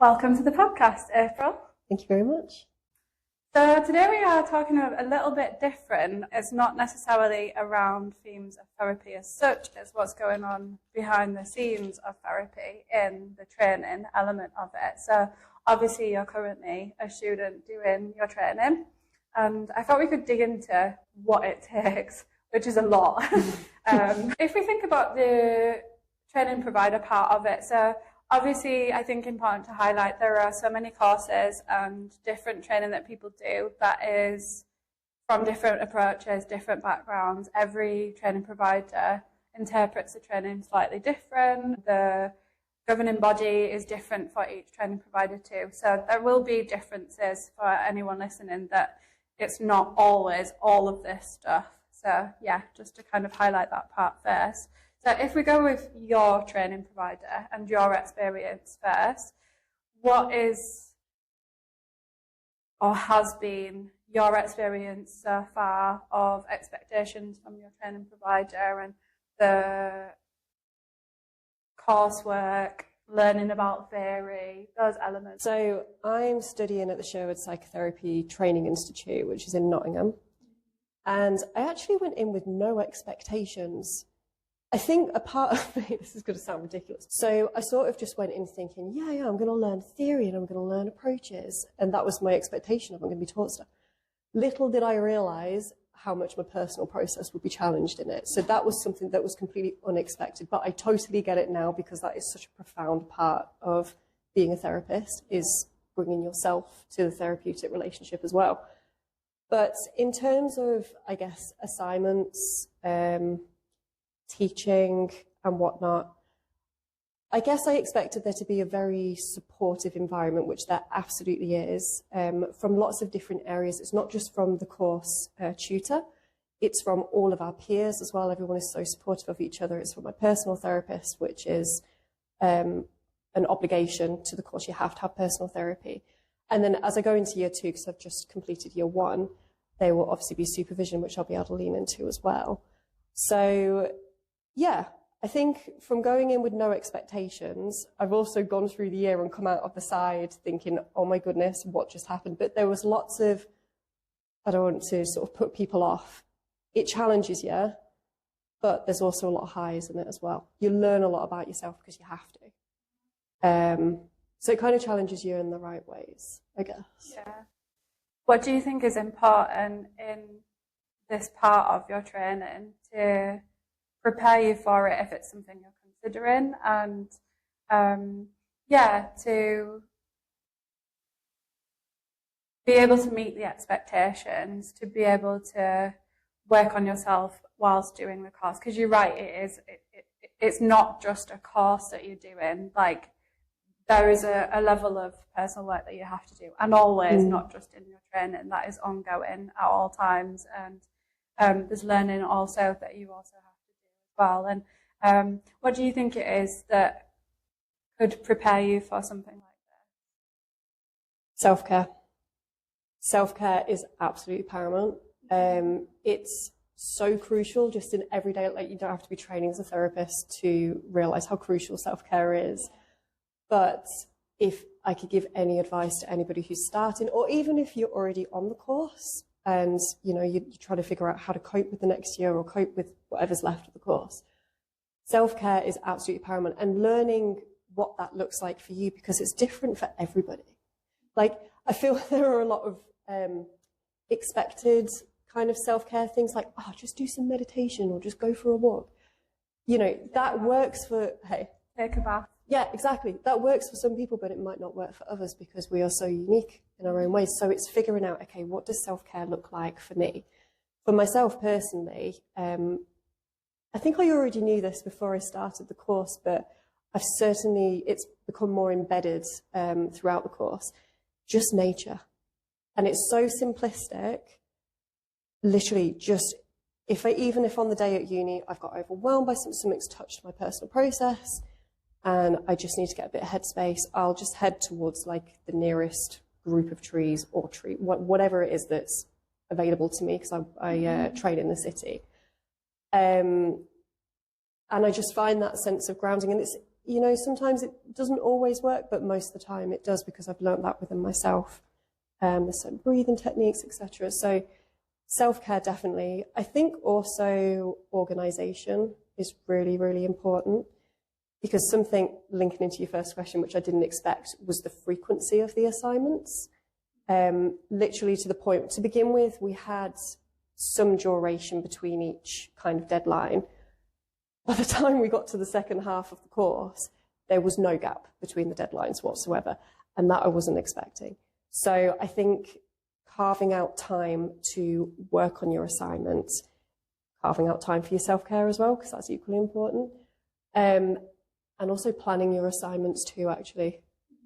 Welcome to the podcast, April. Thank you very much. So today we are talking a little bit different. It's not necessarily around themes of therapy as such, as what's going on behind the scenes of therapy in the training element of it. So obviously you're currently a student doing your training, and I thought we could dig into what it takes, which is a lot. If we think about the training provider part of it, so obviously, I think important to highlight there are so many courses and different training that people do that is from different approaches, different backgrounds. Every training provider interprets the training slightly different. The governing body is different for each training provider too. So there will be differences for anyone listening, that it's not always all of this stuff. So yeah, just to kind of highlight that part first. So if we go with your training provider and your experience first, what is or has been your experience so far of expectations from your training provider and the coursework, learning about theory, those elements? So I'm studying at the Sherwood Psychotherapy Training Institute, which is in Nottingham. And I actually went in with no expectations. I think a part of me, this is going to sound ridiculous, so I sort of just went in thinking, yeah, I'm going to learn theory and I'm going to learn approaches, and that was my expectation of I'm going to be taught stuff. Little did I realise how much my personal process would be challenged in it. So that was something that was completely unexpected, but I totally get it now, because that is such a profound part of being a therapist, is bringing yourself to the therapeutic relationship as well. But in terms of, I guess, assignments, teaching and whatnot, I guess I expected there to be a very supportive environment, which there absolutely is, from lots of different areas. It's not just from the course tutor, it's from all of our peers as well. Everyone is so supportive of each other. It's from my personal therapist, which is an obligation to the course. You have to have personal therapy. And then as I go into year 2, because I've just completed year 1, there will obviously be supervision, which I'll be able to lean into as well. So yeah, I think from going in with no expectations, I've also gone through the year and come out of the side thinking, oh my goodness, what just happened? But there was lots of, I don't want to sort of put people off. It challenges you, but there's also a lot of highs in it as well. You learn a lot about yourself because you have to. So it kind of challenges you in the right ways, I guess. Yeah. What do you think is important in this part of your training to prepare you for it if it's something you're considering, and to be able to meet the expectations, to be able to work on yourself whilst doing the course? Because you're right, it's not just a course that you're doing. Like, there is a level of personal work that you have to do, and always, not just in your training, that is ongoing at all times. And there's learning also that you also have well. And what do you think it is that could prepare you for something like this? Self-care. Self-care is absolutely paramount. It's so crucial just in everyday, like, you don't have to be training as a therapist to realise how crucial self-care is. But if I could give any advice to anybody who's starting, or even if you're already on the course, and you try to figure out how to cope with the next year or cope with whatever's left of the course, self-care is absolutely paramount, and learning what that looks like for you, because it's different for everybody. Like, I feel there are a lot of expected kind of self-care things, like, just do some meditation or just go for a walk. That works for, hey, take a bath. Yeah, exactly. That works for some people, but it might not work for others, because we are so unique in our own ways. So it's figuring out, okay, what does self-care look like for me? For myself personally, I think I already knew this before I started the course, but it's become more embedded throughout the course. Just nature. And it's so simplistic, literally just, even if on the day at uni I've got overwhelmed by something's touched my personal process, and I just need to get a bit of headspace, I'll just head towards like the nearest group of trees or whatever it is that's available to me, because I train in the city. And I just find that sense of grounding, and you know, sometimes it doesn't always work, but most of the time it does, because I've learned that within myself. There's certain breathing techniques, etc. So self-care, definitely. I think also organisation is really, really important, because something linking into your first question, which I didn't expect, was the frequency of the assignments. Literally to the point, to begin with, we had some duration between each kind of deadline. By the time we got to the second half of the course, there was no gap between the deadlines whatsoever, and that I wasn't expecting. So I think carving out time to work on your assignments, carving out time for your self-care as well, because that's equally important, and also planning your assignments too, actually.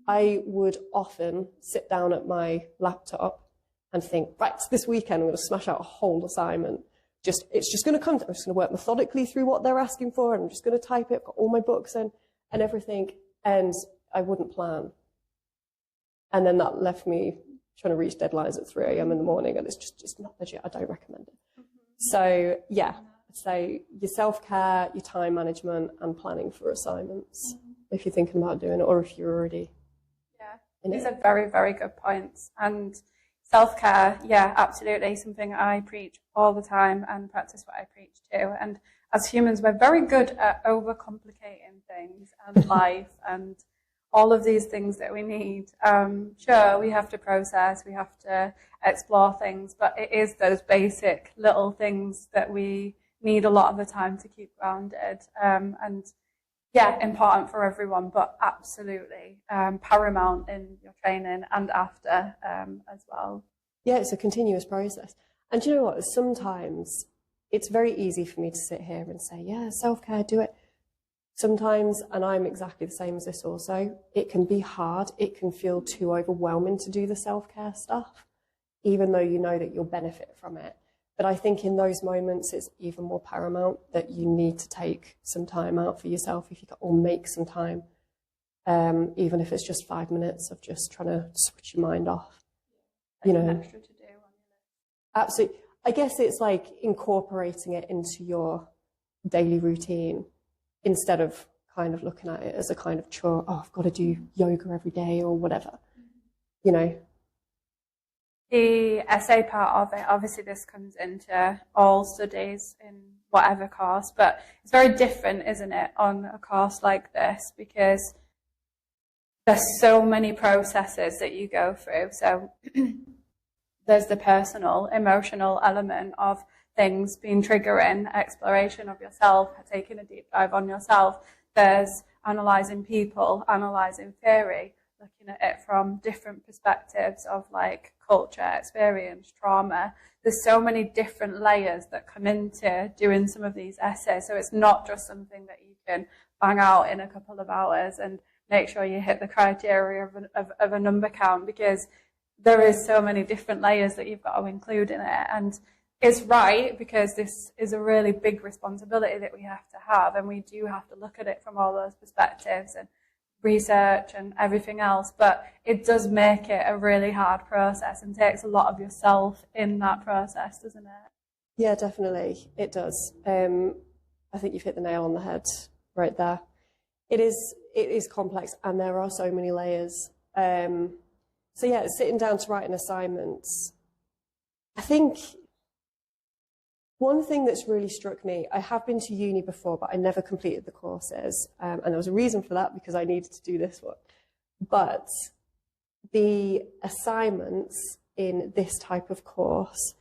I would often sit down at my laptop and think, right, this weekend I'm going to smash out a whole assignment. It's just going to come. I'm just going to work methodically through what they're asking for, and I'm just going to type it. I've got all my books in and everything, and I wouldn't plan. And then that left me trying to reach deadlines at 3 a.m. in the morning, and it's not legit. I don't recommend it. So yeah, so your self-care, your time management, and planning for assignments, if you're thinking about doing it, or if you're already these are very, very good points. And self-care, yeah, absolutely, something I preach all the time and practice what I preach too. And as humans, we're very good at overcomplicating things and life and all of these things that we need. Sure, we have to process, we have to explore things, but it is those basic little things that we need a lot of the time to keep grounded. And yeah, important for everyone, but absolutely paramount in your training and after as well. Yeah, it's a continuous process. And do you know what? Sometimes it's very easy for me to sit here and say, yeah, self-care, do it. Sometimes, and I'm exactly the same as this also, it can be hard. It can feel too overwhelming to do the self-care stuff, even though you know that you'll benefit from it. But I think in those moments, it's even more paramount that you need to take some time out for yourself, if you can, or make some time, even if it's just 5 minutes of just trying to switch your mind off. You know, extra to do on your list. Absolutely. I guess it's like incorporating it into your daily routine instead of kind of looking at it as a kind of chore. Oh, I've got to do yoga every day or whatever. You know. The essay part of it, obviously this comes into all studies in whatever course, but it's very different, isn't it, on a course like this, because there's so many processes that you go through. So there's the personal, emotional element of things being triggering, exploration of yourself, taking a deep dive on yourself. There's analysing people, analysing theory, looking at it from different perspectives of like culture, experience, trauma. There's so many different layers that come into doing some of these essays. So it's not just something that you can bang out in a couple of hours and make sure you hit the criteria of a number count, because there is so many different layers that you've got to include in it. And it's right, because this is a really big responsibility that we have to have, and we do have to look at it from all those perspectives and research and everything else, but it does make it a really hard process and takes a lot of yourself in that process, doesn't it? Yeah, definitely, it does. I think you've hit the nail on the head right there. It is complex, and there are so many layers. So yeah, sitting down to write an assignment, I think one thing that's really struck me, I have been to uni before, but I never completed the courses. And there was a reason for that, because I needed to do this one. But the assignments in this type of course,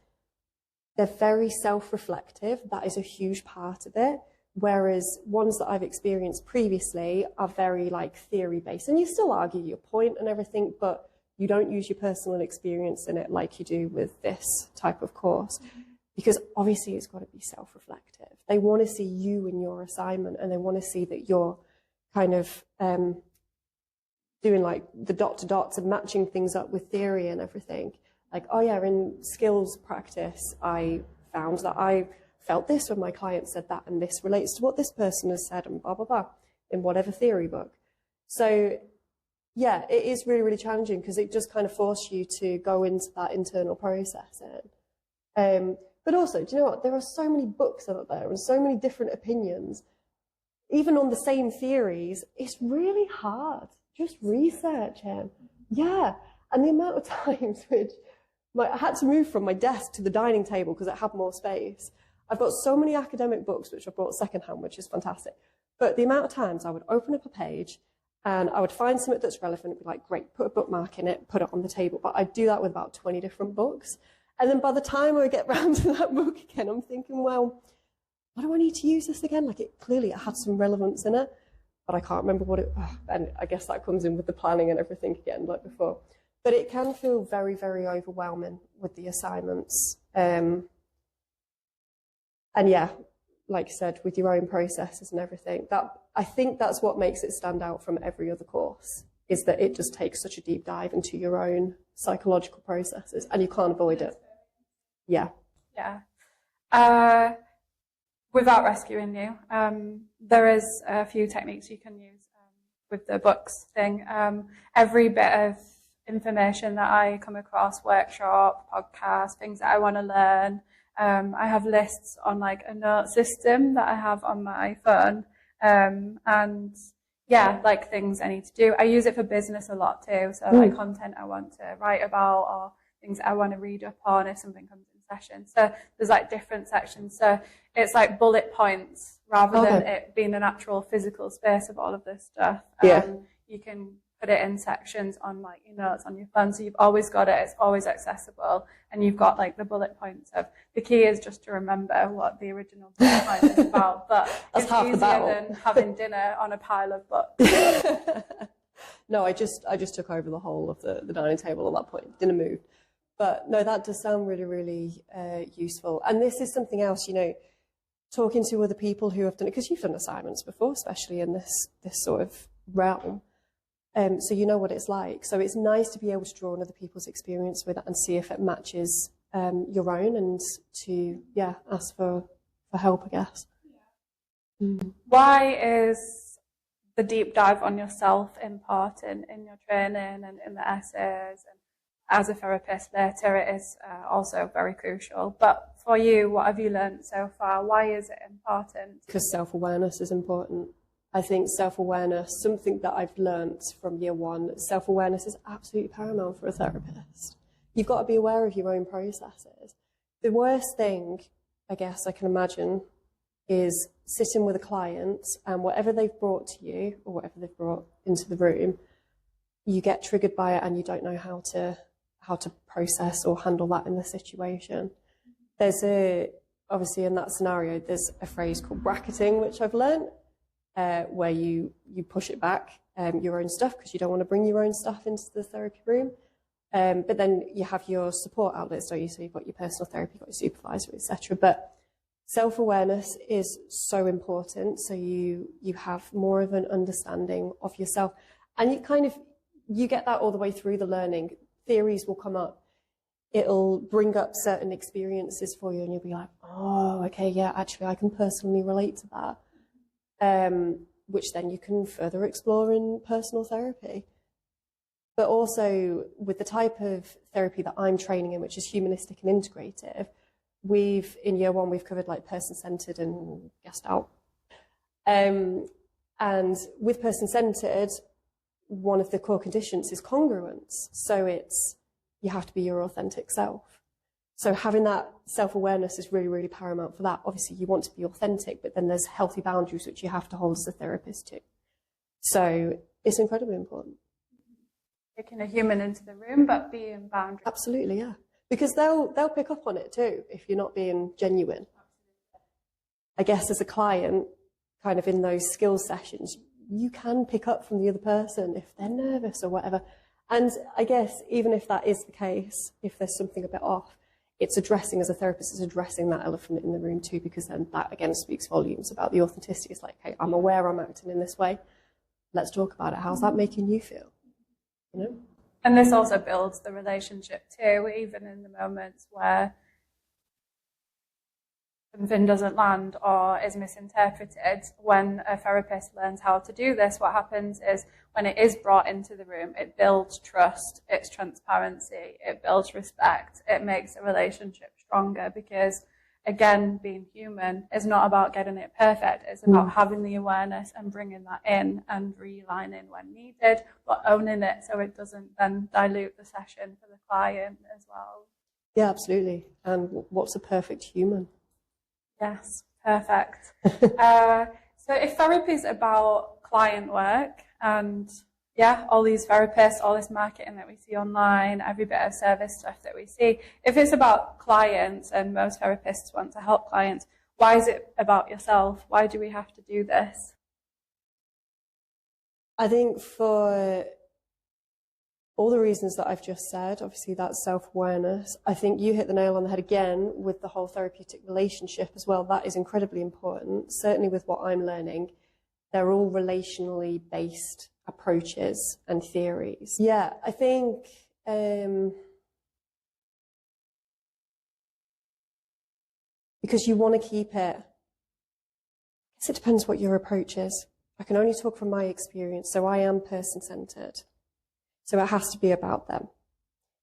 they're very self-reflective. That is a huge part of it. Whereas ones that I've experienced previously are very like theory-based. And you still argue your point and everything, but you don't use your personal experience in it like you do with this type of course. Because obviously it's got to be self-reflective. They want to see you in your assignment, and they want to see that you're kind of doing like the dot to dots and matching things up with theory and everything. Like, oh yeah, in skills practice, I found that I felt this when my client said that, and this relates to what this person has said, and blah, blah, blah, in whatever theory book. So yeah, it is really, really challenging, because it just kind of forces you to go into that internal process. But also, do you know what? There are so many books out there and so many different opinions. even on the same theories, it's really hard. Just research him. Yeah. And the amount of times which I had to move from my desk to the dining table because it had more space. I've got so many academic books which I bought secondhand, which is fantastic. But the amount of times I would open up a page and I would find something that's relevant and be like, great, put a bookmark in it, put it on the table. But I'd do that with about 20 different books. And then by the time I get round to that book again, I'm thinking, well, why do I need to use this again? Like, it clearly it had some relevance in it, but I can't remember what it, and I guess that comes in with the planning and everything again, like before. But it can feel very, very overwhelming with the assignments. And yeah, like I said, with your own processes and everything, I think that's what makes it stand out from every other course, is that it just takes such a deep dive into your own psychological processes, and you can't avoid it. Yeah. Yeah. Without rescuing you, there is a few techniques you can use with the books thing. Every bit of information that I come across, workshop, podcast, things that I want to learn, I have lists on like a note system that I have on my phone, and yeah, like things I need to do. I use it for business a lot too, so like content I want to write about or things I want to read up on if something comes in session. So there's like different sections. So it's like bullet points rather than it being an actual physical space of all of this stuff. You can put it in sections on like your notes on your phone, so you've always got it, it's always accessible, and you've got like the bullet points of, the key is just to remember what the original bullet point is about, but that's it's half easier the battle. than having dinner on a pile of books. No, I just took over the whole of the dining table at that point, didn't move. But no, that does sound really, really useful. And this is something else, you know, talking to other people who have done it, because you've done assignments before, especially in this sort of realm. So you know what it's like. So it's nice to be able to draw on other people's experience with it and see if it matches your own, and to, ask for help, I guess. Why is the deep dive on yourself important in your training and in the essays? And as a therapist later, it is also very crucial. But for you, what have you learned so far? Why is it important? Because self-awareness is important. I think self-awareness, something that I've learnt from year one, self-awareness is absolutely paramount for a therapist. You've got to be aware of your own processes. The worst thing, I guess I can imagine, is sitting with a client and whatever they've brought to you or whatever they've brought into the room, you get triggered by it and you don't know how to process or handle that in the situation. There's obviously in that scenario, there's a phrase called bracketing, which I've learnt, where you push it back, your own stuff, because you don't want to bring your own stuff into the therapy room. But then you have your support outlets, don't you? So you've got your personal therapy, you've got your supervisor, etc. But self-awareness is so important. So you have more of an understanding of yourself, and you get that all the way through the learning. Theories will come up. It'll bring up certain experiences for you, and you'll be like, oh, okay, yeah, actually, I can personally relate to that. Which then you can further explore in personal therapy. But also with the type of therapy that I'm training in, which is humanistic and integrative, in year one, we've covered like person-centered and Gestalt. And with person-centered, one of the core conditions is congruence. So you have to be your authentic self. So having that self-awareness is really, really paramount for that. Obviously, you want to be authentic, but then there's healthy boundaries which you have to hold as a therapist too. So it's incredibly important. Taking a human into the room, but being boundaries. Absolutely, yeah. Because they'll pick up on it too if you're not being genuine. I guess as a client, kind of in those skills sessions, you can pick up from the other person if they're nervous or whatever. And I guess even if that is the case, if there's something a bit off, it's addressing, as a therapist, is addressing that elephant in the room too, because then that again speaks volumes about the authenticity. It's like, hey, I'm aware I'm acting in this way. Let's talk about it. How's that making you feel? You know? And this also builds the relationship too, even in the moments where something doesn't land or is misinterpreted. When a therapist learns how to do this, what happens is when it is brought into the room, it builds trust, it's transparency, it builds respect, it makes a relationship stronger, because again, being human is not about getting it perfect. It's about having the awareness and bringing that in and realigning when needed, but owning it so it doesn't then dilute the session for the client as well. Yeah, absolutely. And what's a perfect human? Yes, perfect. So if therapy is about client work and all these therapists, all this marketing that we see online, every bit of service stuff that we see, if it's about clients and most therapists want to help clients, why is it about yourself? Why do we have to do this? I think for all the reasons that I've just said, obviously that's self-awareness. I think you hit the nail on the head again with the whole therapeutic relationship as well. That is incredibly important. Certainly with what I'm learning, they're all relationally based approaches and theories. Yeah, I think because you want to keep it, I guess it depends what your approach is. I can only talk from my experience, so I am person-centered. So it has to be about them.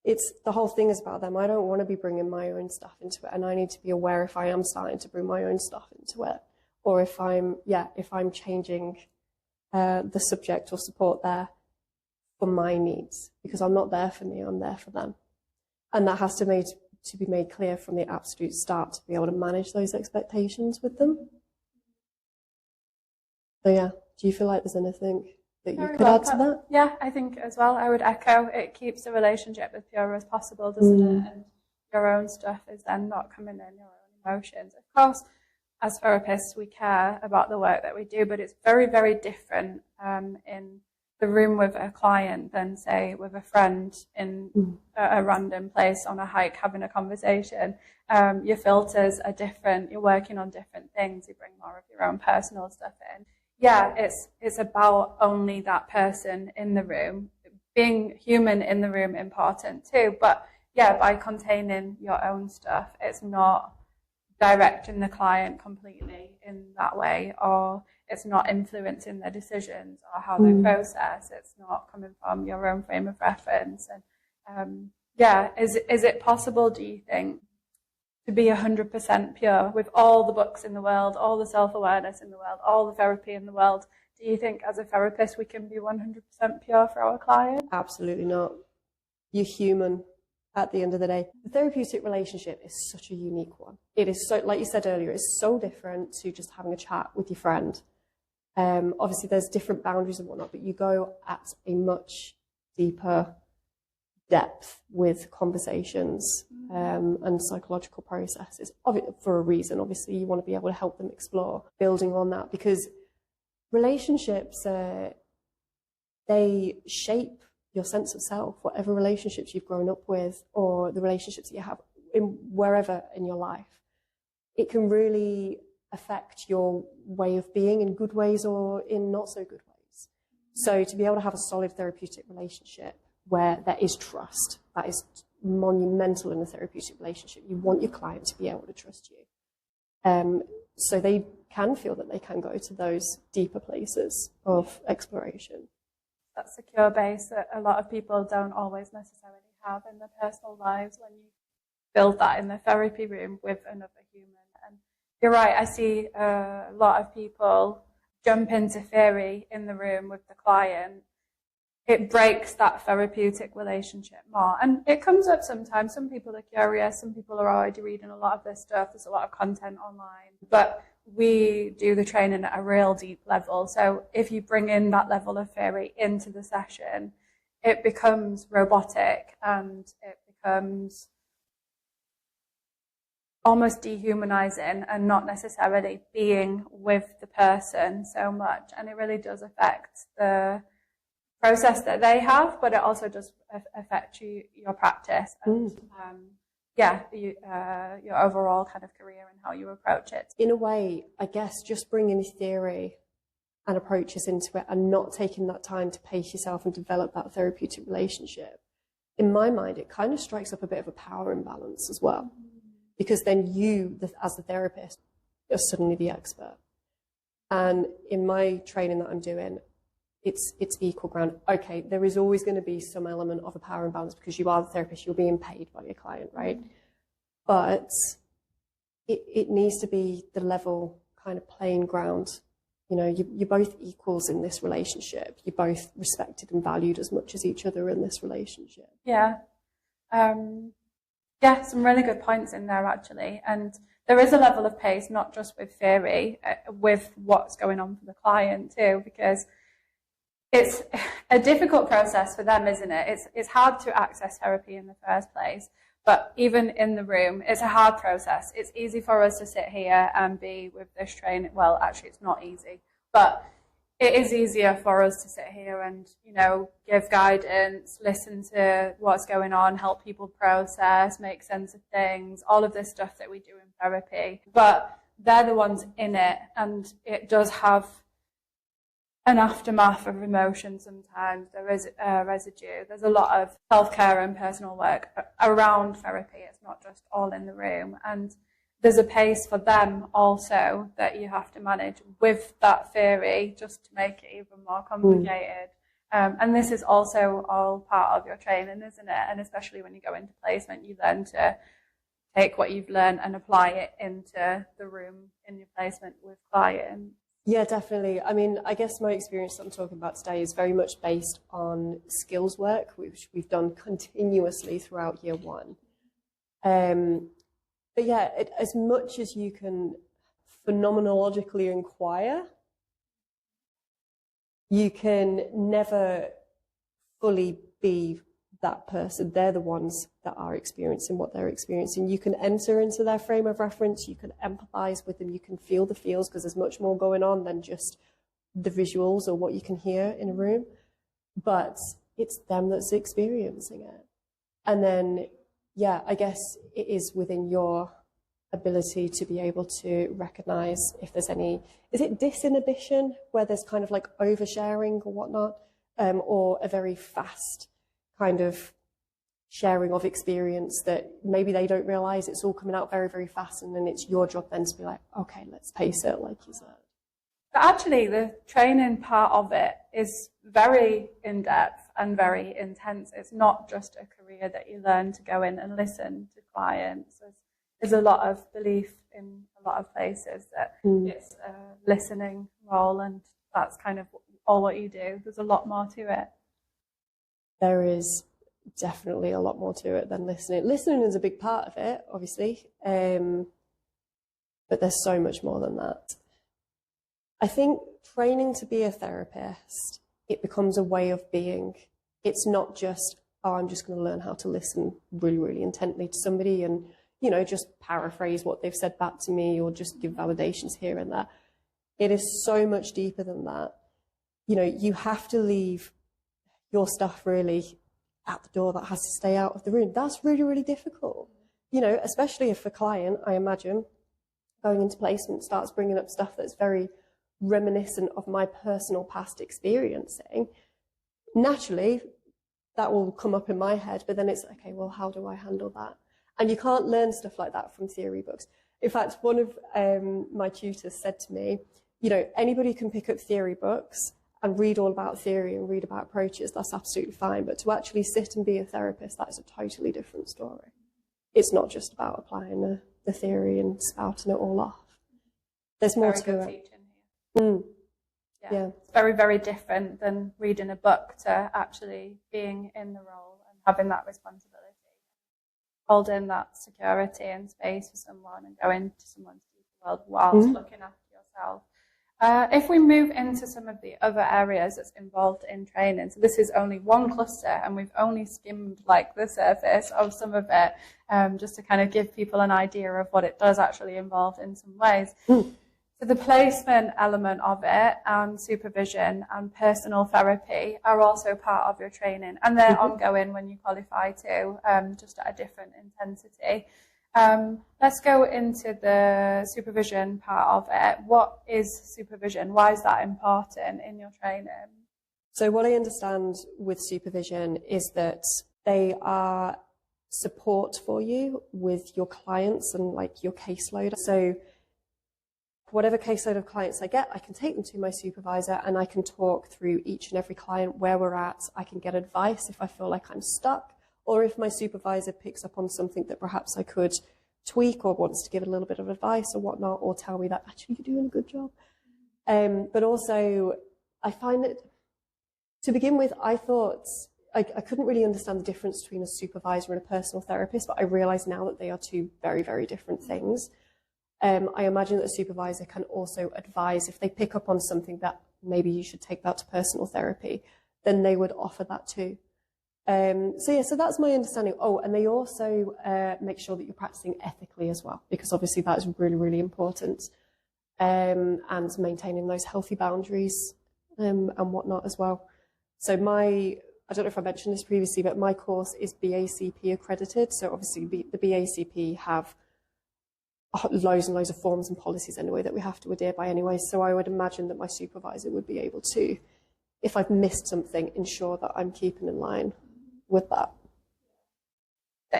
The whole thing is about them. I don't want to be bringing my own stuff into it, and I need to be aware if I am starting to bring my own stuff into it, or if I'm changing the subject or support there for my needs, because I'm not there for me, I'm there for them. And that has to be made clear from the absolute start to be able to manage those expectations with them. So yeah, do you feel like there's anything that you could add to that? Yeah, I think as well, I would echo, it keeps the relationship as pure as possible, doesn't it? And your own stuff is then not coming in, your own emotions. Of course, as therapists, we care about the work that we do, but it's very, very different in the room with a client than, say, with a friend in a random place on a hike having a conversation. Your filters are different. You're working on different things. You bring more of your own personal stuff in. Yeah, it's about only that person in the room. Being human in the room, important too. But yeah, by containing your own stuff, it's not directing the client completely in that way, or it's not influencing their decisions or how they process. It's not coming from your own frame of reference. And is it possible, do you think, to be 100% pure with all the books in the world, all the self-awareness in the world, all the therapy in the world? Do you think as a therapist we can be 100% pure for our client? Absolutely not. You're human at the end of the day. The therapeutic relationship is such a unique one. It is so, like you said earlier, it's so different to just having a chat with your friend. Obviously there's different boundaries and whatnot, but you go at a much deeper depth with conversations and psychological processes for a reason. Obviously you want to be able to help them explore building on that, because relationships they shape your sense of self, whatever relationships you've grown up with or the relationships that you have wherever in your life. It can really affect your way of being in good ways or in not so good ways. So to be able to have a solid therapeutic relationship where there is trust, that is monumental in a therapeutic relationship. You want your client to be able to trust you. So they can feel that they can go to those deeper places of exploration. That secure base that a lot of people don't always necessarily have in their personal lives when you build that in the therapy room with another human. And you're right, I see a lot of people jump into theory in the room with the client. It breaks that therapeutic relationship more. And it comes up sometimes. Some people are curious. Some people are already reading a lot of this stuff. There's a lot of content online. But we do the training at a real deep level. So if you bring in that level of theory into the session, it becomes robotic and it becomes almost dehumanizing and not necessarily being with the person so much. And it really does affect the process that they have, but it also does affect your practice and your overall kind of career and how you approach it. In a way, I guess just bringing theory and approaches into it and not taking that time to pace yourself and develop that therapeutic relationship, in my mind, it kind of strikes up a bit of a power imbalance as well. Because then you, as the therapist, are suddenly the expert. And in my training that I'm doing, it's equal ground. Okay, there is always going to be some element of a power imbalance because you are the therapist, you're being paid by your client, right? But it needs to be the level kind of playing ground. You know, you're both equals in this relationship. You're both respected and valued as much as each other in this relationship. Yeah. Yeah, some really good points in there, actually. And there is a level of pace, not just with theory, with what's going on for the client too, because it's a difficult process for them, isn't it? It's hard to access therapy in the first place, but even in the room, it's a hard process. It's easy for us to sit here and be with this trainer. Well, actually, it's not easy, but it is easier for us to sit here and, you know, give guidance, listen to what's going on, help people process, make sense of things, all of this stuff that we do in therapy. But they're the ones in it, and it does have an aftermath of emotion sometimes. There is a residue. There's a lot of self-care and personal work around therapy. It's not just all in the room. And there's a pace for them also that you have to manage with that theory, just to make it even more complicated. And this is also all part of your training, isn't it? And especially when you go into placement, you learn to take what you've learned and apply it into the room in your placement with clients. Yeah, definitely. I mean, I guess my experience that I'm talking about today is very much based on skills work, which we've done continuously throughout year one. But yeah, as much as you can phenomenologically inquire, you can never fully be that person. They're the ones that are experiencing what they're experiencing. You can enter into their frame of reference, you can empathize with them, you can feel the feels, because there's much more going on than just the visuals or what you can hear in a room. But it's them that's experiencing it. And then, yeah, I guess it is within your ability to be able to recognize if there's any, is it disinhibition, where there's kind of like oversharing or whatnot, or a very fast kind of sharing of experience that maybe they don't realize it's all coming out very, very fast, and then it's your job then to be like, okay, let's pace it, like you said. But actually, the training part of it is very in-depth and very intense. It's not just a career that you learn to go in and listen to clients. There's a lot of belief in a lot of places that it's a listening role, and that's kind of all what you do. There's a lot more to it. There is definitely a lot more to it than listening. Listening is a big part of it, obviously, but there's so much more than that. I think training to be a therapist, it becomes a way of being. It's not just, oh, I'm just going to learn how to listen really, really intently to somebody and, you know, just paraphrase what they've said back to me or just give validations here and there. It is so much deeper than that. You know, you have to leave your stuff really at the door that has to stay out of the room. That's really, really difficult. You know, especially if a client, I imagine, going into placement starts bringing up stuff that's very reminiscent of my personal past experiencing. Naturally, that will come up in my head, but then it's, okay, well, how do I handle that? And you can't learn stuff like that from theory books. In fact, one of my tutors said to me, you know, anybody can pick up theory books and read all about theory and read about approaches, that's absolutely fine. But to actually sit and be a therapist, that is a totally different story. It's not just about applying the theory and spouting it all off. There's more to it. Yeah. It's very, very different than reading a book to actually being in the role and having that responsibility, holding that security and space for someone and going to someone's world whilst looking after yourself. If we move into some of the other areas that's involved in training, so this is only one cluster and we've only skimmed like the surface of some of it, just to kind of give people an idea of what it does actually involve in some ways. So the placement element of it and supervision and personal therapy are also part of your training, and they're ongoing when you qualify too, just at a different intensity. Let's go into the supervision part of it. What is supervision? Why is that important in your training? So what I understand with supervision is that they are support for you with your clients and like your caseload. So whatever caseload of clients I get, I can take them to my supervisor and I can talk through each and every client where we're at. I can get advice if I feel like I'm stuck, or if my supervisor picks up on something that perhaps I could tweak or wants to give a little bit of advice or whatnot, or tell me that actually you're doing a good job. But also, I find that, to begin with, I thought I couldn't really understand the difference between a supervisor and a personal therapist, but I realise now that they are two very, very different things. I imagine that a supervisor can also advise if they pick up on something that maybe you should take that to personal therapy, then they would offer that too. So that's my understanding. Oh, and they also make sure that you're practicing ethically as well, because obviously that is really, really important. And maintaining those healthy boundaries and whatnot as well. So I don't know if I mentioned this previously, but my course is BACP accredited. So obviously the BACP have loads and loads of forms and policies anyway that we have to adhere by anyway. So I would imagine that my supervisor would be able to, if I've missed something, ensure that I'm keeping in line with that.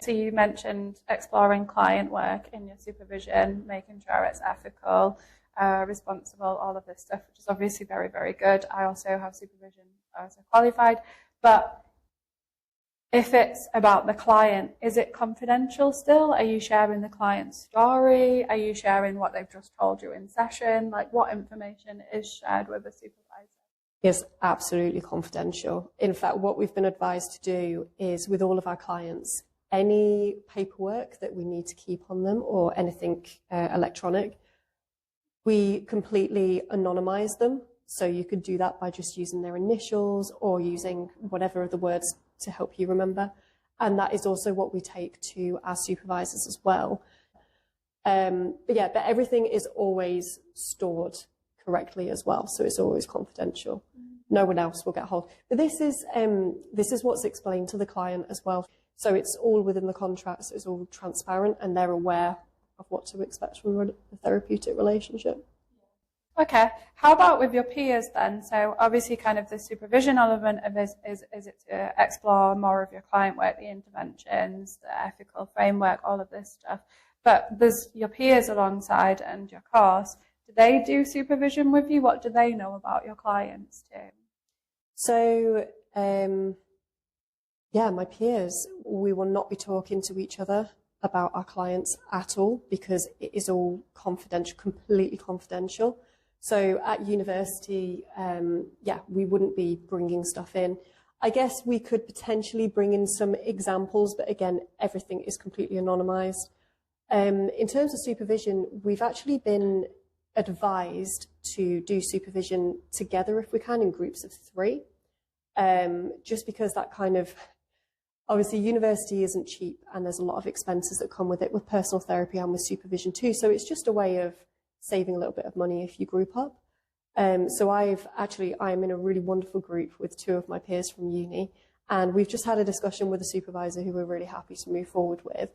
So you mentioned exploring client work in your supervision, making sure it's ethical, responsible, all of this stuff, which is obviously very, very good. I also have supervision, so qualified. But if it's about the client, is it confidential still? Are you sharing the client's story? Are you sharing what they've just told you in session? Like, what information is shared with the supervisor? It's absolutely confidential. In fact, what we've been advised to do is, with all of our clients, any paperwork that we need to keep on them or anything electronic, we completely anonymize them. So you could do that by just using their initials or using whatever of the words to help you remember. And that is also what we take to our supervisors as well. But everything is always stored correctly as well. So it's always confidential. No one else will get hold. But this is what's explained to the client as well. So it's all within the contract. So it's all transparent and they're aware of what to expect from a therapeutic relationship. Okay, how about with your peers then? So obviously kind of the supervision element of this is it to explore more of your client work, the interventions, the ethical framework, all of this stuff. But there's your peers alongside and your course. Do they do supervision with you? What do they know about your clients too? So, my peers, we will not be talking to each other about our clients at all because it is all confidential, completely confidential. So at university, we wouldn't be bringing stuff in. I guess we could potentially bring in some examples, but again, everything is completely anonymized. In terms of supervision, we've actually been advised to do supervision together if we can in groups of 3, just because that kind of, obviously university isn't cheap and there's a lot of expenses that come with it, with personal therapy and with supervision too. So it's just a way of saving a little bit of money if you group up. So I'm in a really wonderful group with 2 of my peers from uni, and we've just had a discussion with a supervisor who we're really happy to move forward with.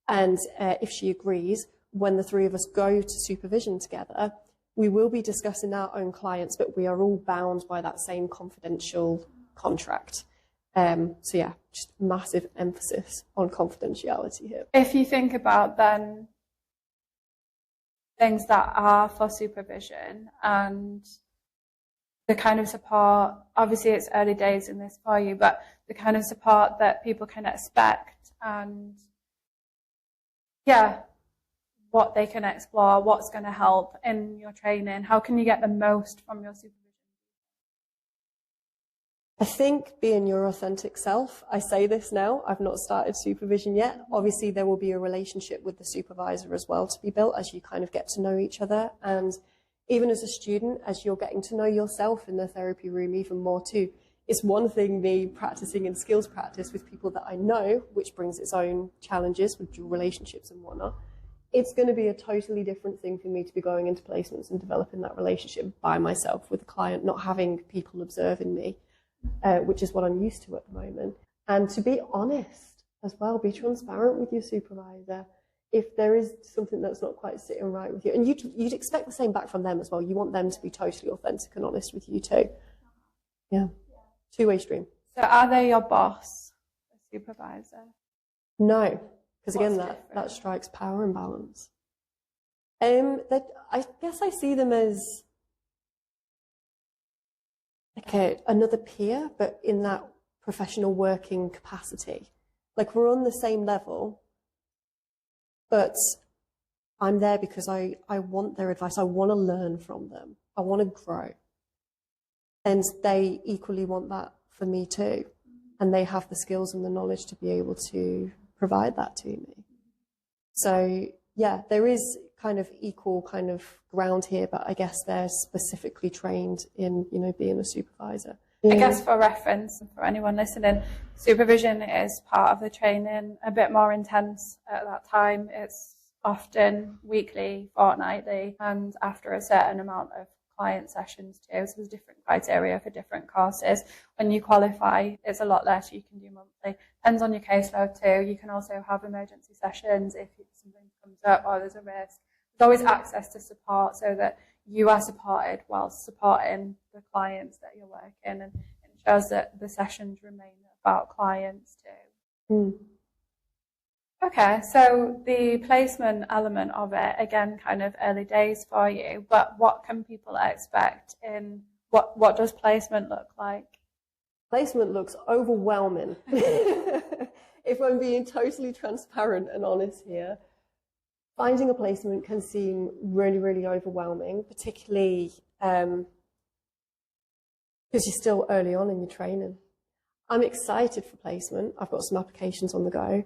And if she agrees, when the 3 of us go to supervision together, we will be discussing our own clients, but we are all bound by that same confidential contract. Just massive emphasis on confidentiality here. If you think about then things that are for supervision and the kind of support, obviously it's early days in this for you, but the kind of support that people can expect and what they can explore, what's going to help in your training, how can you get the most from your supervision? I think being your authentic self. I say this now, I've not started supervision yet. Obviously there will be a relationship with the supervisor as well to be built as you kind of get to know each other. And even as a student, as you're getting to know yourself in the therapy room even more too, it's one thing me practicing in skills practice with people that I know, which brings its own challenges with relationships and whatnot. It's going to be a totally different thing for me to be going into placements and developing that relationship by myself with a client, not having people observing me. Which is what I'm used to at the moment. And to be honest as well, be transparent with your supervisor. If there is something that's not quite sitting right with you, and you'd expect the same back from them as well. You want them to be totally authentic and honest with you too. Yeah, two-way stream. So are they your boss, the supervisor? No, because again, that strikes power imbalance. I guess I see them as like another peer, but in that professional working capacity. Like we're on the same level, but I'm there because I want their advice. I want to learn from them. I want to grow. And they equally want that for me too. And they have the skills and the knowledge to be able to provide that to me. So yeah, there is kind of equal kind of ground here, but I guess they're specifically trained in, you know, being a supervisor. I guess for reference, for anyone listening, supervision is part of the training, a bit more intense at that time. It's often weekly, fortnightly, and after a certain amount of client sessions too. So there's different criteria for different courses. When you qualify, it's a lot less. You can do monthly. Depends on your caseload too. You can also have emergency sessions if something comes up or there's a risk. There's always access to support so that you are supported whilst supporting the clients that you're working, and it ensures that the sessions remain about clients too. Mm. Okay, so the placement element of it, again, kind of early days for you, but what can people expect in, what does placement look like? Placement looks overwhelming. If I'm being totally transparent and honest here, finding a placement can seem really, really overwhelming, particularly because you're still early on in your training. I'm excited for placement. I've got some applications on the go.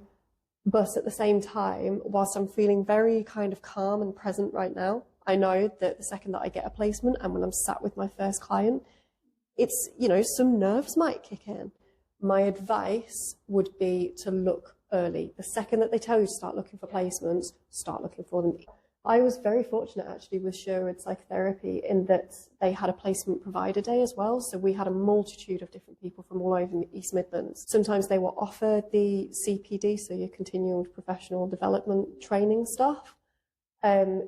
But at the same time, whilst I'm feeling very kind of calm and present right now, I know that the second that I get a placement and when I'm sat with my first client, it's, you know, some nerves might kick in. My advice would be to look early. The second that they tell you to start looking for placements, start looking for them. I was very fortunate actually with Sherwood Psychotherapy in that they had a placement provider day as well. So we had a multitude of different people from all over the East Midlands. Sometimes they were offered the CPD, so your continual professional development training stuff.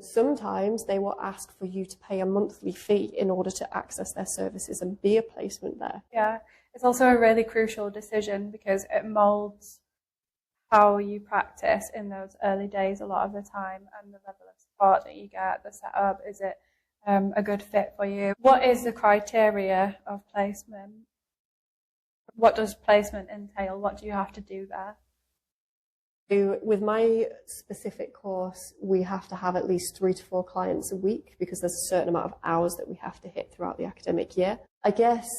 Sometimes they will ask for you to pay a monthly fee in order to access their services and be a placement there. Yeah, it's also a really crucial decision because it molds how you practice in those early days a lot of the time, and the level of support that you get, the setup, is it a good fit for you? What is the criteria of placement? What does placement entail? What do you have to do there? With my specific course, we have to have at least 3 to 4 clients a week because there's a certain amount of hours that we have to hit throughout the academic year. I guess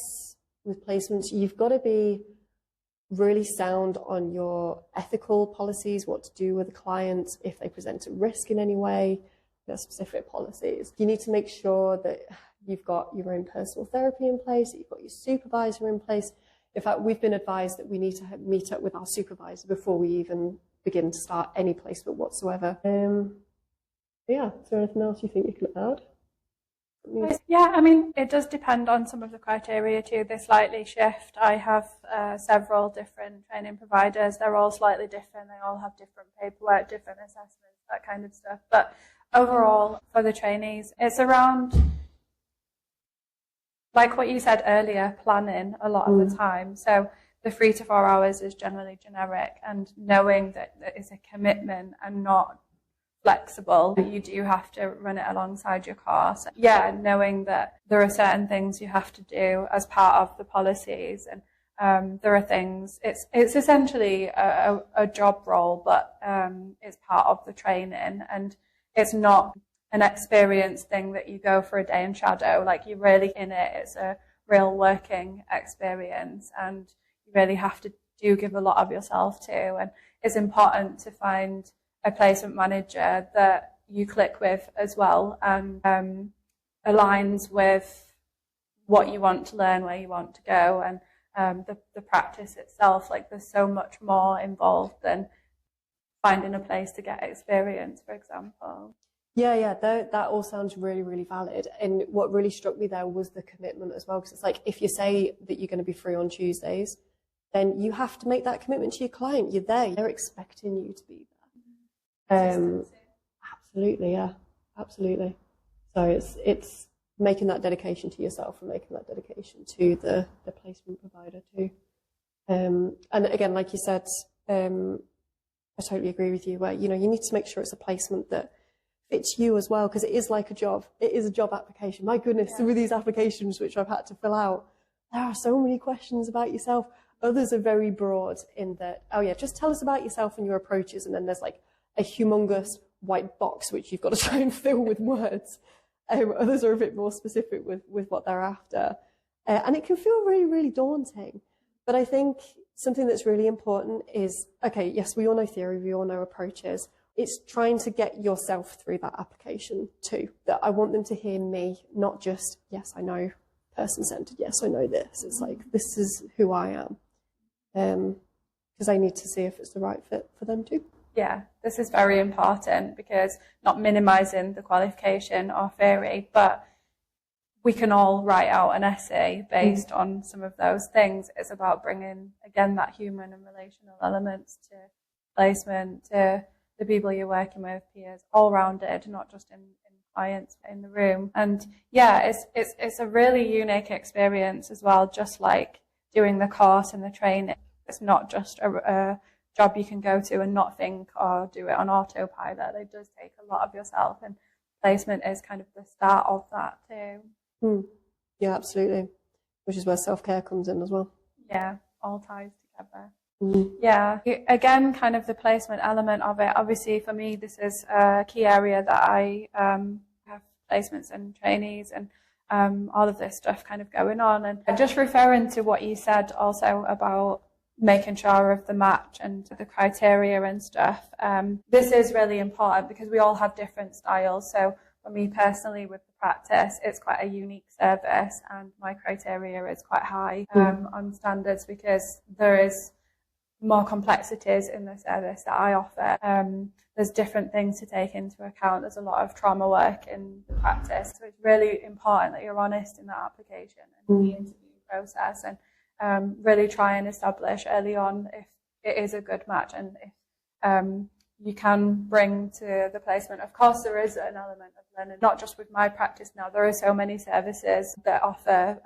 with placements, you've got to be really sound on your ethical policies, what to do with a client if they present a risk in any way, their specific policies. You need to make sure that you've got your own personal therapy in place, that you've got your supervisor in place. In fact, we've been advised that we need to meet up with our supervisor before we even begin to start any placement whatsoever. Yeah, is there anything else you think you can add? Yeah, I mean, it does depend on some of the criteria too. They slightly shift. I have several different training providers. They're all slightly different. They all have different paperwork, different assessments, that kind of stuff. But overall, for the trainees, it's around, like what you said earlier, planning a lot of the time. So the 3 to 4 hours is generally generic, and knowing that it's a commitment and not flexible, you do have to run it alongside your course. Yeah, knowing that there are certain things you have to do as part of the policies, and there are things, it's essentially a job role, but it's part of the training, and it's not an experience thing that you go for a day and shadow. Like, you're really in it. It's a real working experience, and you really have to give a lot of yourself to, and it's important to find a placement manager that you click with as well, and aligns with what you want to learn, where you want to go, and the practice itself. Like, there's so much more involved than finding a place to get experience, for example. Yeah, that all sounds really, really valid. And what really struck me there was the commitment as well, because it's like, if you say that you're going to be free on Tuesdays, then you have to make that commitment to your client. You're there. They're expecting you to be there. Absolutely, yeah, absolutely. So it's making that dedication to yourself and making that dedication to the placement provider too. And again, like you said, I totally agree with you, where, you know, you need to make sure it's a placement that fits you as well, because it is like a job. It is a job application. My goodness, some of these applications which I've had to fill out, there are so many questions about yourself. Others are very broad in that, oh yeah, just tell us about yourself and your approaches, and then there's like a humongous white box which you've got to try and fill with words. Others are a bit more specific with what they're after. And it can feel really, really daunting. But I think something that's really important is, okay, yes, we all know theory, we all know approaches. It's trying to get yourself through that application too. That I want them to hear me, not just, yes, I know person-centered, yes, I know this. It's like, this is who I am. Because I need to see if it's the right fit for them too. Yeah, this is very important, because not minimising the qualification or theory, but we can all write out an essay based on some of those things. It's about bringing, again, that human and relational elements to placement, to the people you're working with, peers, all rounded, not just in clients in the room. And yeah, it's a really unique experience as well, just like doing the course and the training. It's not just a job you can go to and not think or do it on autopilot. It does take a lot of yourself, and placement is kind of the start of that too. Yeah, absolutely. Which is where self-care comes in as well. Yeah, all ties together. Yeah, again, kind of the placement element of it. Obviously, for me, this is a key area that I have placements and trainees and all of this stuff kind of going on. And just referring to what you said also about making sure of the match and the criteria and stuff. This is really important because we all have different styles. So for me personally, with the practice, it's quite a unique service, and my criteria is quite high on standards, because there is more complexities in the service that I offer. There's different things to take into account. There's a lot of trauma work in the practice. So it's really important that you're honest in that application and the interview process, and really try and establish early on if it is a good match, and if you can bring to the placement. Of course, there is an element of learning, not just with my practice now. There are so many services that offer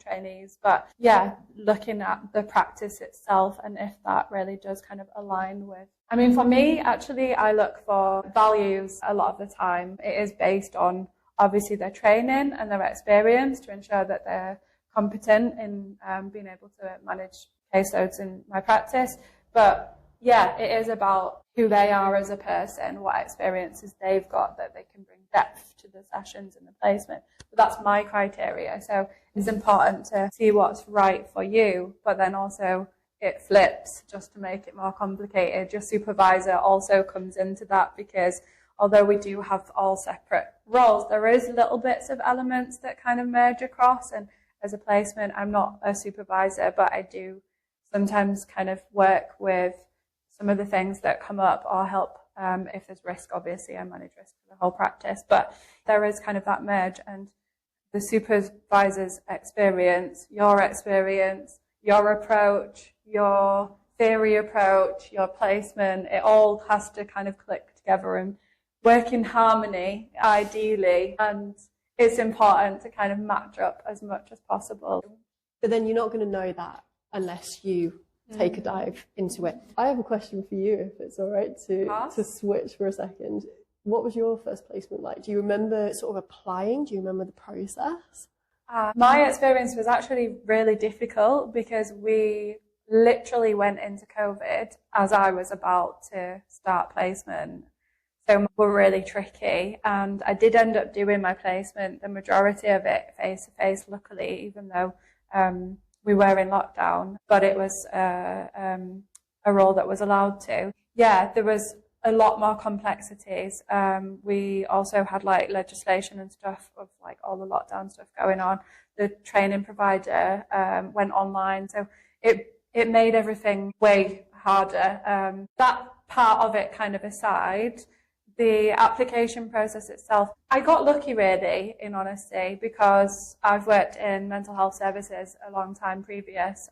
trainees, but yeah, looking at the practice itself and if that really does kind of align with. I mean, for me, actually, I look for values a lot of the time. It is based on obviously their training and their experience to ensure that they're competent in being able to manage caseloads in my practice. But yeah, it is about who they are as a person, what experiences they've got that they can bring depth to the sessions and the placement. But that's my criteria. So it's important to see what's right for you, but then also it flips just to make it more complicated. Your supervisor also comes into that, because although we do have all separate roles, there is little bits of elements that kind of merge across. And as a placement, I'm not a supervisor, but I do sometimes kind of work with some of the things that come up, or help if there's risk. Obviously, I manage risk for the whole practice, but there is kind of that merge, and the supervisor's experience, your approach, your theory approach, your placement, it all has to kind of click together and work in harmony, ideally, and it's important to kind of match up as much as possible. But then you're not going to know that unless you take a dive into it. I have a question for you, if it's all right to switch for a second. What was your first placement like? Do you remember sort of applying? Do you remember the process? My experience was actually really difficult, because we literally went into COVID as I was about to start placement. So were really tricky, and I did end up doing my placement, the majority of it face-to-face, luckily, even though we were in lockdown, but it was a role that was allowed to. Yeah, there was a lot more complexities. We also had like legislation and stuff of like all the lockdown stuff going on. The training provider went online, so it made everything way harder. That part of it kind of aside, the application process itself, I got lucky really, in honesty, because I've worked in mental health services a long time previous.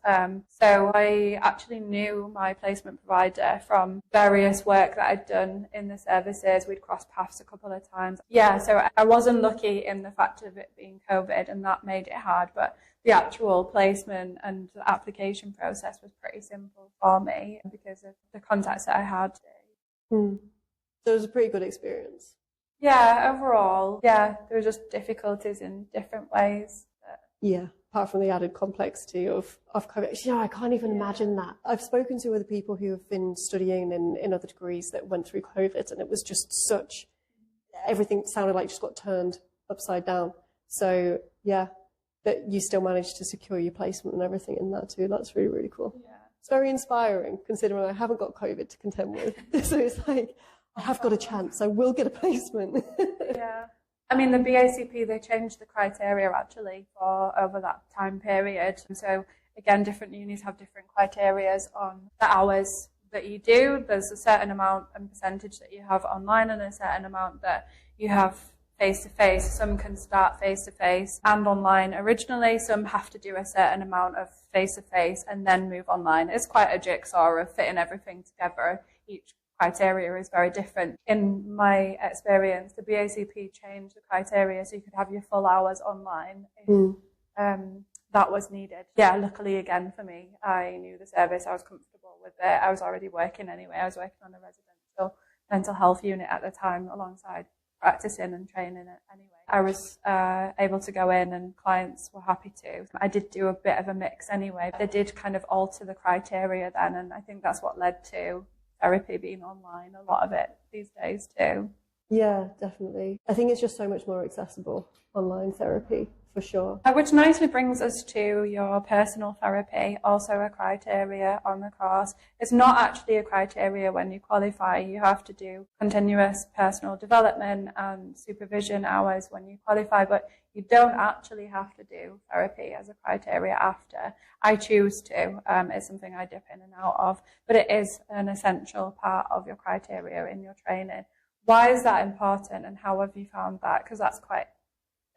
So I actually knew my placement provider from various work that I'd done in the services. We'd crossed paths a couple of times. Yeah, so I wasn't lucky in the fact of it being COVID, and that made it hard, but the actual placement and the application process was pretty simple for me because of the contacts that I had. So it was a pretty good experience. Yeah, overall, yeah, there were just difficulties in different ways. Yeah, apart from the added complexity of COVID. You know, I can't even imagine that. I've spoken to other people who have been studying in other degrees that went through COVID, and it was just such, everything sounded like just got turned upside down. So yeah, that you still managed to secure your placement and everything in that too. That's really, really cool. Yeah. It's very inspiring considering I haven't got COVID to contend with. So it's like, I have got a chance. I will get a placement. Yeah. I mean, the BACP, they changed the criteria actually for over that time period. And so again, different unis have different criteria on the hours that you do. There's a certain amount and percentage that you have online and a certain amount that you have face-to-face. Some can start face-to-face and online originally. Some have to do a certain amount of face-to-face and then move online. It's quite a jigsaw of fitting everything together. Each criteria is very different. In my experience, the BACP changed the criteria so you could have your full hours online if that was needed. Yeah, luckily again for me, I knew the service, I was comfortable with it. I was already working anyway. I was working on a residential mental health unit at the time alongside practicing and training it anyway. I was able to go in and clients were happy to. I did do a bit of a mix anyway. They did kind of alter the criteria then, and I think that's what led to therapy being online, a lot of it these days too. Yeah, definitely. I think it's just so much more accessible, online therapy, for sure. Which nicely brings us to your personal therapy, also a criteria on the course. It's not actually a criteria when you qualify. You have to do continuous personal development and supervision hours when you qualify, but you don't actually have to do therapy as a criteria after. I choose to. It's something I dip in and out of, but it is an essential part of your criteria in your training. Why is that important, and how have you found that? Because that's quite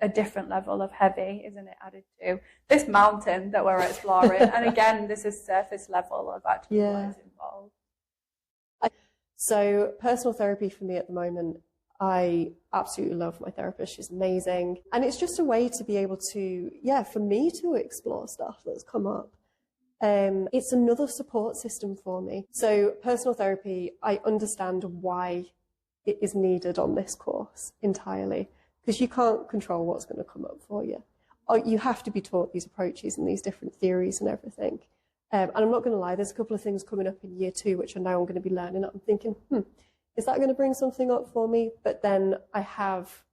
a different level of heavy, isn't it, added to this mountain that we're exploring. And again, this is surface level of actually what is involved. So personal therapy for me at the moment, I absolutely love my therapist. She's amazing. And it's just a way to be able to, for me to explore stuff that's come up. It's another support system for me. So personal therapy, I understand why it is needed on this course entirely, because you can't control what's going to come up for you. You have to be taught these approaches and these different theories and everything. And I'm not going to lie, there's a couple of things coming up in year 2 which I know I'm going to be learning. I'm thinking, is that going to bring something up for me? But then I have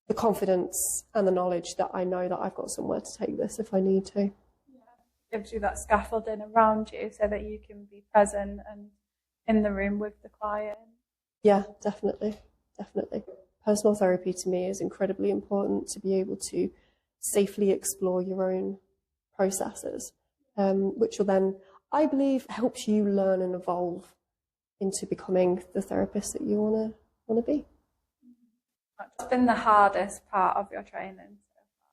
the confidence and the knowledge that I know that I've got somewhere to take this if I need to. Yeah. Gives you that scaffolding around you so that you can be present and in the room with the client. Yeah, definitely, definitely. Personal therapy to me is incredibly important to be able to safely explore your own processes, which will then, I believe, helps you learn and evolve into becoming the therapist that you want to be. What's been the hardest part of your training so far?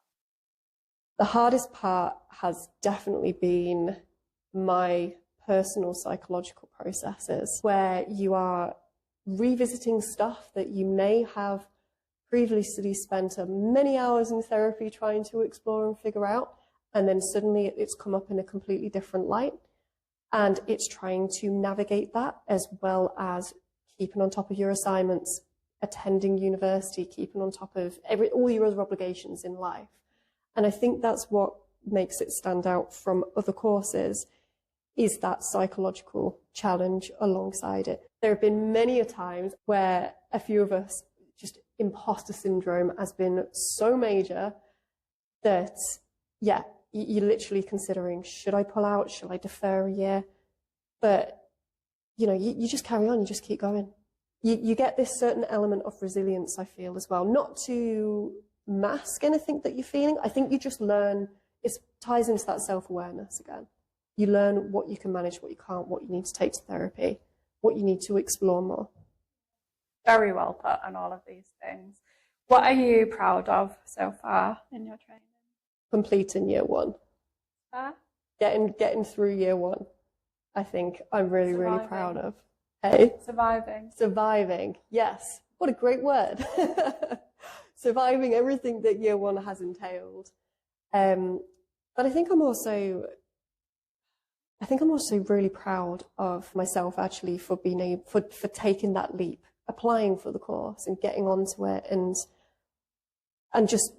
The hardest part has definitely been my personal psychological processes, where you are revisiting stuff that you may have previously spent many hours in therapy trying to explore and figure out, and then suddenly it's come up in a completely different light, and it's trying to navigate that as well as keeping on top of your assignments, attending university, keeping on top of all your other obligations in life. And I think that's what makes it stand out from other courses, is that psychological challenge alongside it. There have been many a times where a few of us, just imposter syndrome has been so major that, you're literally considering, should I pull out? Should I defer a year? But, you just carry on, you just keep going. You get this certain element of resilience, I feel, as well. Not to mask anything that you're feeling. I think you just learn, it ties into that self-awareness again. You learn what you can manage, what you can't, what you need to take to therapy, what you need to explore more. Very well put on all of these things. What are you proud of so far in your training? Completing year 1. Getting through year 1, I think I'm really, really proud of. Hey? Surviving, yes. What a great word. Surviving everything that year 1 has entailed. But I think I'm also really proud of myself actually for being able, for taking that leap, applying for the course and getting onto it and just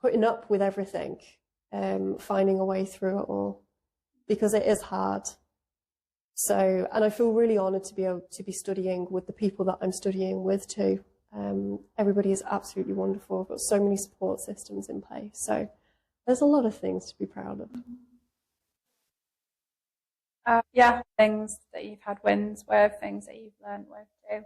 putting up with everything, finding a way through it all, because it is hard. So, and I feel really honoured to be able to be studying with the people that I'm studying with too. Everybody is absolutely wonderful. I've got so many support systems in place. So there's a lot of things to be proud of. Yeah, things that you've had wins with, things that you've learned with too.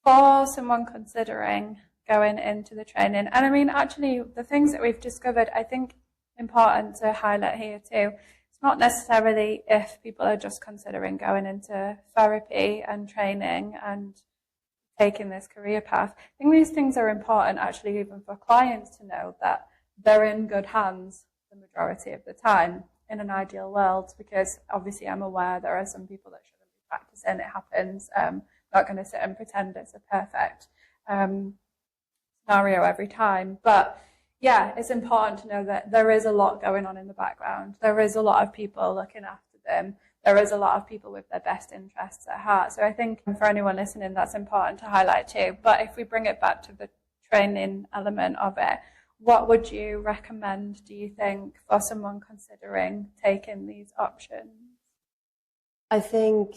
For someone considering going into the training, and I mean, actually, the things that we've discovered, I think important to highlight here too. It's not necessarily if people are just considering going into therapy and training and taking this career path. I think these things are important actually even for clients to know that they're in good hands the majority of the time in an ideal world, because obviously I'm aware there are some people that shouldn't be practicing. It happens. Not going to sit and pretend it's a perfect scenario every time. But yeah, it's important to know that there is a lot going on in the background. There is a lot of people looking after them. There is a lot of people with their best interests at heart. So I think for anyone listening, that's important to highlight too. But if we bring it back to the training element of it, what would you recommend, do you think, for someone considering taking these options? I think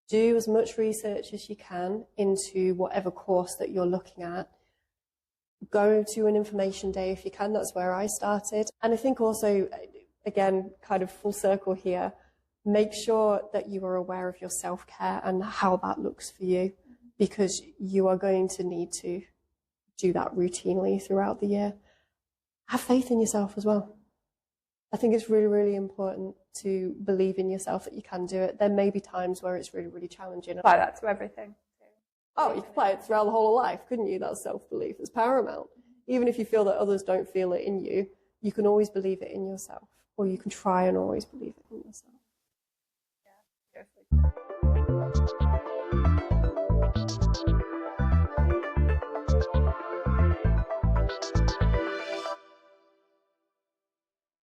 do as much research as you can into whatever course that you're looking at. Go to an information day if you can. That's where I started. And I think also, again, kind of full circle here, make sure that you are aware of your self-care and how that looks for you, because you are going to need to do that routinely throughout the year. Have faith in yourself as well. I think it's really, really important to believe in yourself that you can do it. There may be times where it's really, really challenging. Apply that to everything. Oh, you can apply it throughout the whole of life, couldn't you? That self-belief is paramount. Even if you feel that others don't feel it in you, you can always believe it in yourself, or you can try and always believe it in yourself. Yeah,